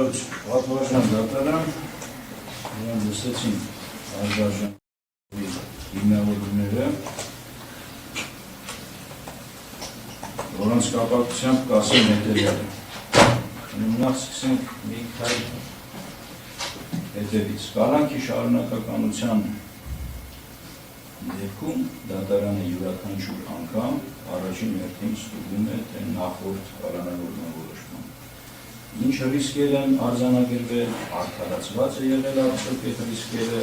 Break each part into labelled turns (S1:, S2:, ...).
S1: պատվարժան դատարան, նրան լսեցին արգարժան հիմնավորումները, որոնց կապակցությամբ կասեմ հետևյալը։ Նախ սկսենք մի քայլ հետևից։ Կալանքի շարունակականության դեպքում դատարանը յուրաքանչյուր անգամ առաջին հերթին ստուգում է թե նախորդ կալանավորման որոշման ինչ ռիսկեր են արձանագրվել, արդարացված է եղել արդյոք այդ ռիսկերը,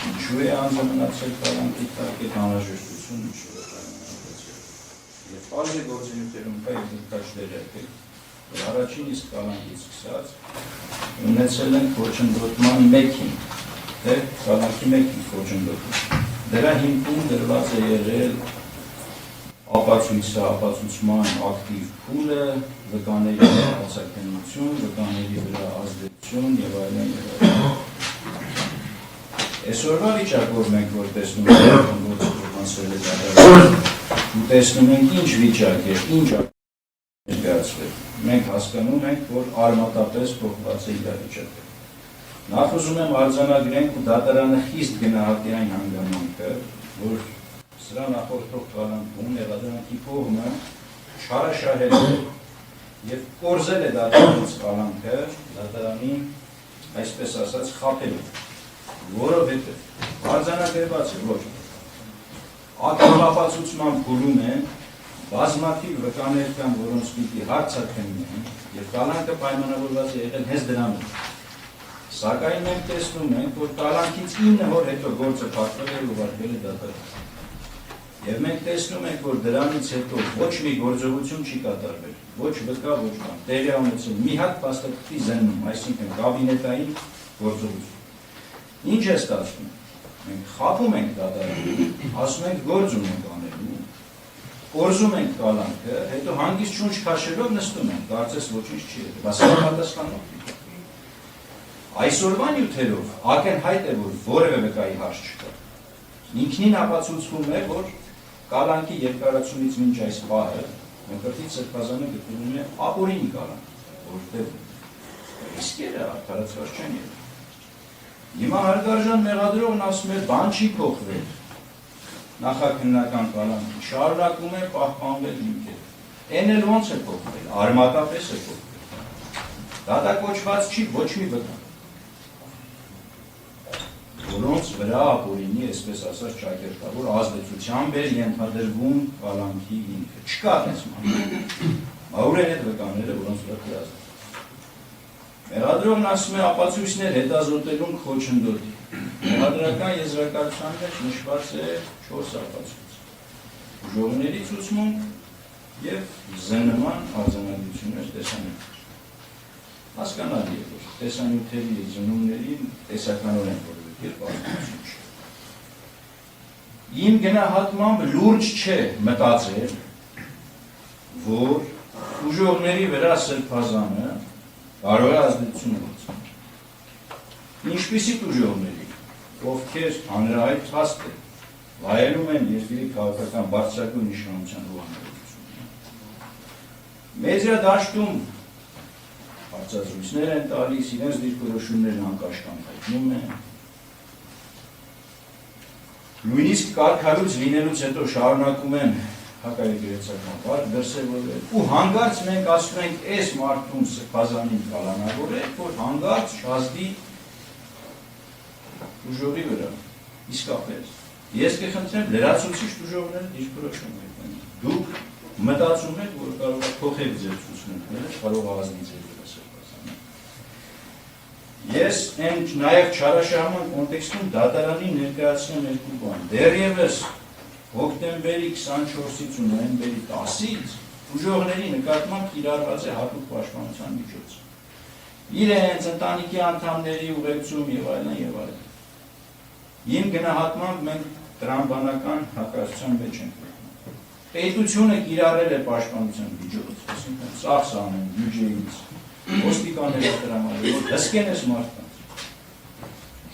S1: ինչու է անձը մնացել կալանքի տակ, այդ անհրաժեշտությունը ինչու է կայացել։ Եվ բաժի գործունեությունում կա եւ դիտաշներ եկել, որ առաջին իսկ կալանքից սկսած ունեցել են խոչընդոտման մեկին, թե կալանքի մեկին խոչընդոտում։ Դրա հիմքում դրված է եղել ապացուցման ակտիվ փուլը, վկաների հարցաքննություն, վկաների վրա ազդեցություն եւ այլն եւ այլն։ Այսօրվա վիճակով մենք որ տեսնում ենք տեսնում ենք ինչ վիճակ է, ինչ ներկայացվել։ Մենք հասկանում ենք, որ արմատապես փոխված է իրավիճակը։ Նախ ուզում եմ արձանագրենք ու դատարանը խիստ գնահատի այն հանգամանքը, որ սրա նախորդող կալանքում եղադրանքի կողմը չարաշահել է եւ կորզել է դատարանից կալանքը, դատարանի, այսպես ասած, խաբել, որովհետեւ արձանագրված է, որ ակտիվապացուցման փուլում են բազմաթիվ վկաներ կան, որոնց պիտի հարցաքննեն եւ կալանքը պայմանավորված է եղել հենց դրանով։ Սակայն մենք տեսնում ենք, որ կալանքից 9 օր հետո գործը փակվել է ու ուղարկվել է դատարան։ Եվ մենք տեսնում ենք, որ դրանից հետո ոչ մի գործողություն չի կատարվել, ոչ վկա, ոչ բան, տեղի ունեցել մի հատ փաստաթղթի զննում, այսինքն կաբինետային գործողություն։ Ինչ է ստացվում։ Մենք խաբում ենք դատարանին, ասում ենք գործ ունենք անելու, կորզում ենք կալանքը, հետո հանգիստ շունչ քաշելով նստում ենք, կարծես ոչինչ չի եղել, բայց պատասխանող։ Այսօրվա նյութերով ակնհայտ է, որ որևէ վկայի հարց չկա։ Ինքնին ապացուցվում է, որ կալանքի երկարացումից մինչ այս պահը Մկրտիչ սրբազանը գտնվում է ապօրինի կալանք, որտեղ ռիսկերը արդարացված չեն եղել։ Հիմա հարգարժան մեղադրողն ասում է, բան չի փոխվել։ Նախաքննական կալանքը շարունակում է պահպանվել հիմքերը։ Էն էլ ոնց է փոխվել, արմատապես է փոխվել։ Դատակոչված չի ոչ մի վկա, որոնց վրա ապօրինի, այսպես ասած, ճակերտավոր ազդեցությամբ էր ենթադրվում կալանքի հիմքը։ Չկա այդպես բան։ Ուր են այդ վկաները, որոնց վրա ազդեցություն։ Մեղադրողն ասում է ապացույցներ հետազոտելուն խոչընդոտի։ Մեղադրական եզրակացության մեջ նշված է 4 ապացույց։ Ուժողների ցուցմունք եւ զննման արձանագրություններ տեսանյութեր։ Հասկանալի է, որ տեսանյութերի զննումներին տեսականորեն երբ ազդեցություն չի։ Իմ գնահատմամբ լուրջ չէ մտածել, որ ուժողների վրա սրբազանը կարող է ազդեցություն ունեցնել։ Ինչպիսի ուժողների, ովքեր հանրահայտ փաստ են, վայելում են երկրի քաղաքական բարձրագույն իշխանության հովանավորությունը։ Մեդիա դաշտում հարցազրույցներ են տալիս, իրենց դիրքորոշումներն անկաշկանդ հայտնում են։ Նույնիսկ կարգառույց լինելուց հետո շարունակում են հակաերգրեցական վարք դրսևորել ու հանգարց մենք ասում ենք այս մարդուն սրբազանին կալանավորել, որ հանգարց շազդի ուժողի վրա, իսկապես։ Ես կխնդրեմ լրացուցիչ ուժողները դիրքորոշում հայտնեն։ Դուք մտածում եք, որ կարող է փոխել ձեր ցուցմունքները, կարող ազդի ձեր վրա սրբազանը։ Ես այն նաև չարաշահման կոնտեքստում դատարանին ներկայացնեմ երկու բան։ Դեռևս հոկտեմբերի 24-ից ու նոյեմբերի 10-ից ուժողների նկատմամբ կիրառված է հատուկ պաշտպանության միջոց։ Իրենց ընտանիքի անդամների ուղեկցում եւ այլն եւ այլն։ Իմ գնահատմամբ մենք տրամաբանական հակասության մեջ ենք։ Պետությունը կիրառել է պաշտպանության միջոց, այսինքն ծախս անեն բյուջեից, ոստիկանները տրամադրել, հսկեն ես մարդկանց։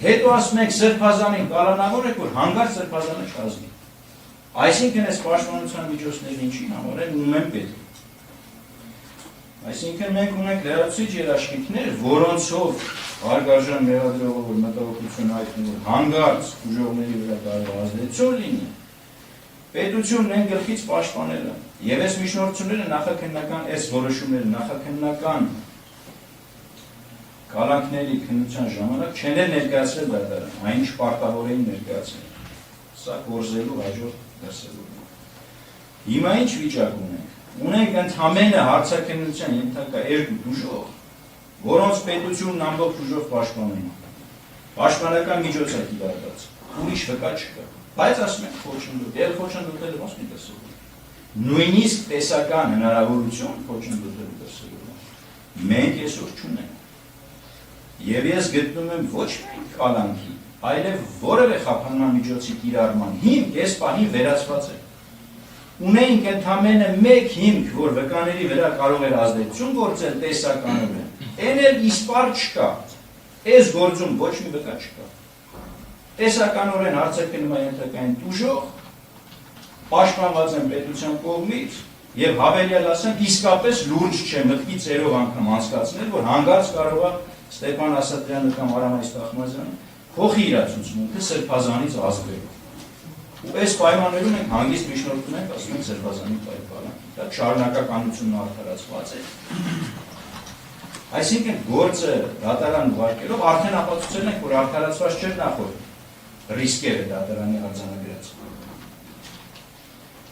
S1: Հետո ասում ենք սրբազանին կալանավոր եք, որ հանգարց սրբազանը չազդի։ Այսինքն այս պաշտպանության միջոցներն ինչին համար են ունում են պետք։ Այսինքն մենք ունենք լրացուցիչ երաշխիքներ, որոնցով հարգարժան մեղադրողը, որ մտահոգություն հայտնում, որ հանգարց ուժողների վրա կարող ազդեցություն լինի, պետությունն են գլխից պաշտպանել է։ Եվ այս միջնորդությունները նախաքննական, այս որոշումները նախաքննական կալանքների քննության ժամանակ չեն ներկայացրել դատարան, այնինչ պարտավոր էին ներկայացնել։ Սա կորզելու հաջորդ դրսևորում։ Հիմա ինչ վիճակ ունենք։ Ունենք ընդհանրապես հարցաքննության ենթակա երկու դժող, որոնց պետությունն ամբողջ ուժով պաշտպանում է։ Պաշտպանական միջոց է կիրառված, ուրիշ վկա չկա։ Բայց ասում են խոչընդոտ, խոչընդոտելը ո՞նց մի դրսևորում։ Նույնիսկ տեսական հնարավորություն խոչընդոտելու դրսևորում։ Մենք այսօր չունենք։ Եվ ես գտնում եմ ոչ միայն կալանքի, այլև որևէ խափանման միջոցի կիրառման հիմք այս պահին վերացված է։ Ունենք ընդհանրապես մեկ հիմք, որ վկաների վրա կարող էր ազդեցություն գործել տեսականորեն, այն էլ իսպար չկա, այս գործում ոչ մի վկա չկա։ Տեսականորեն հարցաքննման ենթակային ուժող պաշտպանված են պետության կողմից եւ հավելյալ ասեմ, իսկապես լուրջ չէ մտքի ծերով անգամ անցկացնել, որ հանգարց կարող է Ստեփան Ասատրյանը կամ Արամ Այստախմազյանը փոխի իրացուցմունքը սրբազանից ազդվելով։ Ու այս պայմաններում մենք հանգիստ միջնորդում ենք, ասում ենք սրբազանի պայմանանքի, դա շարունակականությունն արդարացված է։ Այսինքն գործը դատարան ուղարկելով արդեն ապացուցել ենք, որ արդարացված չէր նախորդ ռիսկերը դատարանի արձանագրած։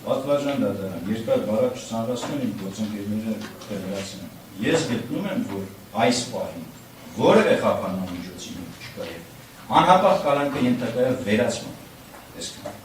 S1: Պատվարժան դատարան, երկար բարակ չցանրացնեմ իմ գործընկերները կհրացնեմ։ Ես գտնում եմ, որ այս պահին որևէ խափանման միջոցի չկա եւ անհապաղ կալանքը ենթակա է վերացման։ Այսքան։